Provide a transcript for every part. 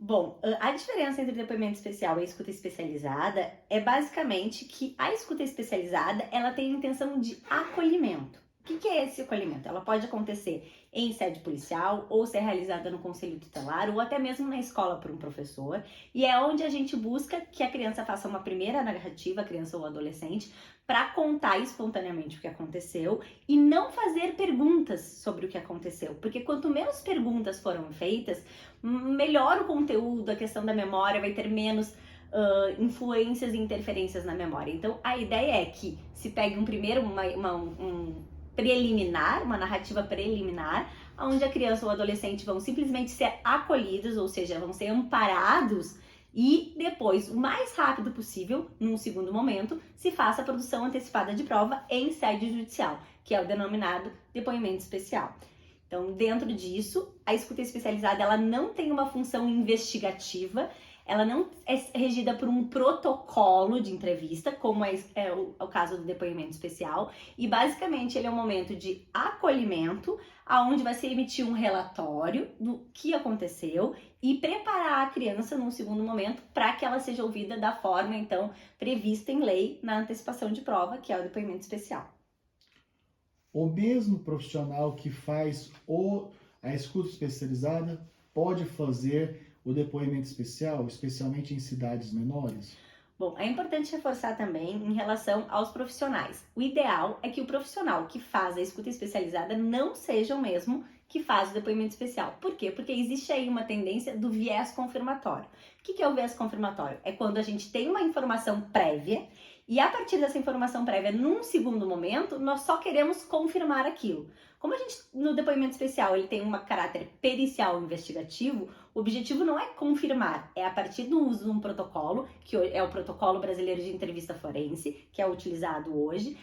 Bom, a diferença entre depoimento especial e escuta especializada é basicamente que a escuta especializada, ela tem a intenção de acolhimento. O que é esse acolhimento? Ela pode acontecer em sede policial, ou ser realizada no conselho tutelar, ou até mesmo na escola por um professor, e é onde a gente busca que a criança faça uma primeira narrativa, a criança ou adolescente, para contar espontaneamente o que aconteceu e não fazer perguntas sobre o que aconteceu, porque quanto menos perguntas foram feitas, melhor o conteúdo, a questão da memória vai ter menos influências e interferências na memória. Então, a ideia é que se pegue um primeiro, um preliminar, uma narrativa preliminar, onde a criança ou o adolescente vão simplesmente ser acolhidos, ou seja, vão ser amparados, e depois, o mais rápido possível, num segundo momento, se faça a produção antecipada de prova em sede judicial, que é o denominado depoimento especial. Então, dentro disso, a escuta especializada, ela não tem uma função investigativa, ela não é regida por um protocolo de entrevista, como é o caso do depoimento especial, e basicamente ele é um momento de acolhimento, aonde vai se emitir um relatório do que aconteceu e preparar a criança num segundo momento para que ela seja ouvida da forma, então, prevista em lei na antecipação de prova, que é o depoimento especial. O mesmo profissional que faz a escuta especializada pode fazer o depoimento especial, especialmente em cidades menores? Bom, é importante reforçar também em relação aos profissionais. O ideal é que o profissional que faz a escuta especializada não seja o mesmo que faz o depoimento especial. Por quê? Porque existe aí uma tendência do viés confirmatório. O que é o viés confirmatório? É quando a gente tem uma informação prévia e a partir dessa informação prévia, num segundo momento, nós só queremos confirmar aquilo. Como a gente, no depoimento especial, ele tem um caráter pericial investigativo, o objetivo não é confirmar, é a partir do uso de um protocolo, que é o Protocolo Brasileiro de Entrevista Forense, que é utilizado hoje,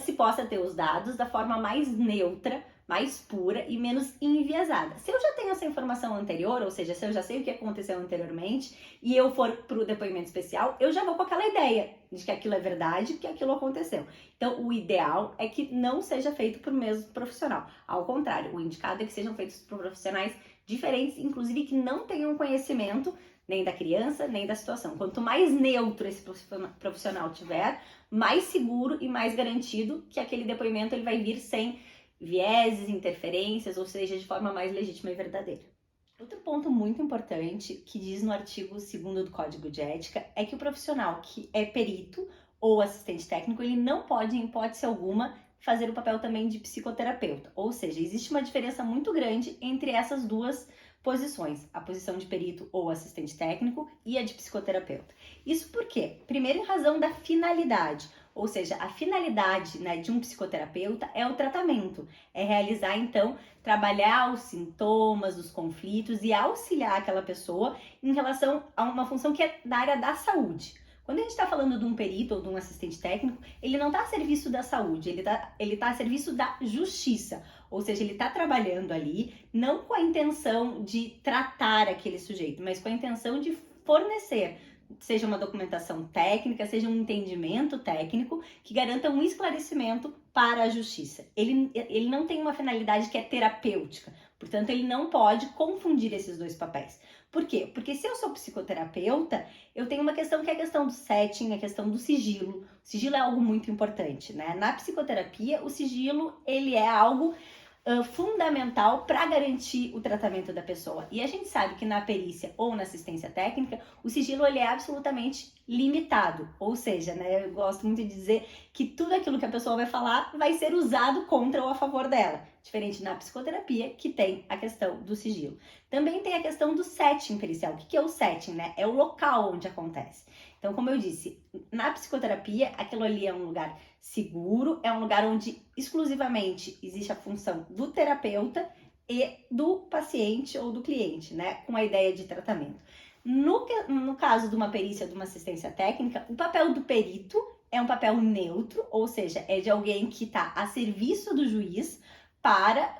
se possa ter os dados da forma mais neutra, mais pura e menos enviesada. Se eu já tenho essa informação anterior, ou seja, se eu já sei o que aconteceu anteriormente e eu for para o depoimento especial, eu já vou com aquela ideia de que aquilo é verdade, que aquilo aconteceu. Então, o ideal é que não seja feito por mesmo profissional. Ao contrário, o indicado é que sejam feitos por profissionais diferentes, inclusive que não tenham conhecimento nem da criança, nem da situação. Quanto mais neutro esse profissional tiver, mais seguro e mais garantido que aquele depoimento ele vai vir sem vieses, interferências, ou seja, de forma mais legítima e verdadeira. Outro ponto muito importante que diz no artigo 2º do Código de Ética é que o profissional que é perito ou assistente técnico, ele não pode, em hipótese alguma, fazer o papel também de psicoterapeuta. Ou seja, existe uma diferença muito grande entre essas duas posições, a posição de perito ou assistente técnico e a de psicoterapeuta. Isso por quê? Primeiro, em razão da finalidade. Ou seja, a finalidade, né, de um psicoterapeuta é o tratamento, é realizar, então, trabalhar os sintomas, os conflitos e auxiliar aquela pessoa em relação a uma função que é da área da saúde. Quando a gente está falando de um perito ou de um assistente técnico, ele não está a serviço da saúde, ele tá a serviço da justiça. Ou seja, ele está trabalhando ali não com a intenção de tratar aquele sujeito, mas com a intenção de fornecer, seja uma documentação técnica, seja um entendimento técnico que garanta um esclarecimento para a justiça. Ele não tem uma finalidade que é terapêutica, portanto, ele não pode confundir esses dois papéis. Por quê? Porque se eu sou psicoterapeuta, eu tenho uma questão que é a questão do setting, a questão do sigilo. O sigilo é algo muito importante, né? Na psicoterapia, o sigilo, ele é algo fundamental para garantir o tratamento da pessoa. E a gente sabe que na perícia ou na assistência técnica, o sigilo ele é absolutamente limitado. Ou seja, né, eu gosto muito de dizer que tudo aquilo que a pessoa vai falar vai ser usado contra ou a favor dela. Diferente na psicoterapia, que tem a questão do sigilo. Também tem a questão do setting pericial. O que é o setting, né? É o local onde acontece. Então, como eu disse, na psicoterapia, aquilo ali é um lugar seguro, é um lugar onde exclusivamente existe a função do terapeuta e do paciente ou do cliente, né? Com a ideia de tratamento. No caso de uma perícia, de uma assistência técnica, o papel do perito é um papel neutro, ou seja, é de alguém que está a serviço do juiz para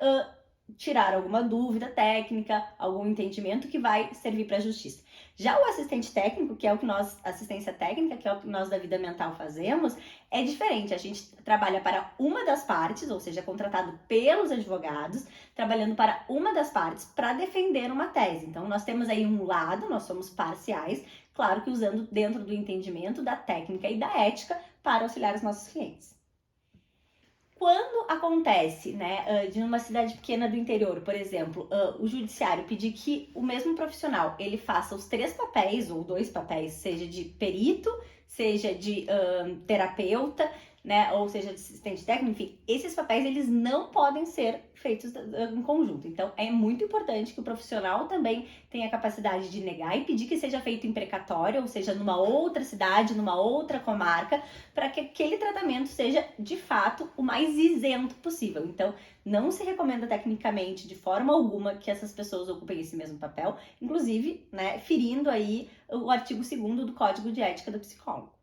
tirar alguma dúvida técnica, algum entendimento que vai servir para a justiça. Já o assistente técnico, que é o que nós, assistência técnica, que é o que nós da vida mental fazemos, é diferente. A gente trabalha para uma das partes, ou seja, contratado pelos advogados, trabalhando para uma das partes para defender uma tese. Então, nós temos aí um lado, nós somos parciais, claro que usando dentro do entendimento da técnica e da ética para auxiliar os nossos clientes. Quando acontece, né, de uma cidade pequena do interior, por exemplo, o judiciário pedir que o mesmo profissional ele faça os 3 papéis ou 2 papéis, seja de perito, seja de terapeuta, né, ou seja de assistente técnico, enfim, esses papéis eles não podem ser feitos em conjunto. Então, é muito importante que o profissional também tenha a capacidade de negar e pedir que seja feito em precatório, ou seja, numa outra cidade, numa outra comarca, para que aquele tratamento seja, de fato, o mais isento possível. Então, não se recomenda tecnicamente, de forma alguma, que essas pessoas ocupem esse mesmo papel, inclusive, né, ferindo aí o artigo 2º do Código de Ética do Psicólogo.